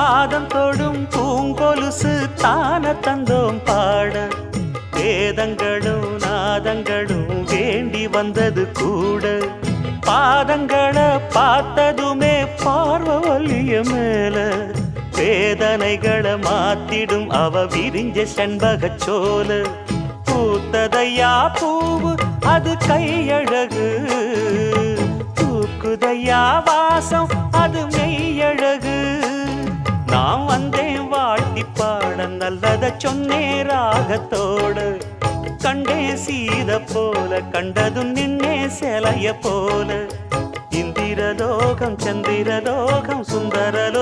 பாதம் தொடும் பூங்கொலுசு தான தந்தோம் பாட வேதங்களும் நாதங்களும் வேண்டி வந்தது கூட பாதங்களை பார்த்ததுமே பார்வலிய மேல வேதனைகளை மாத்திடும் அவ விரிஞ்ச செண்பகச் சோல பூத்ததையா பூவு அது கையழகு தூக்குதையா வாசம் அது மெய்யழகு நான் வந்தேன் வாழ்த்தி பாட நல்லத சொன்னே ராகத்தோடு கண்டே சீத போல கண்டதும் நின்னே சிலைய போல இந்திரலோகம் சந்திரலோகம் சுந்தரலோகம்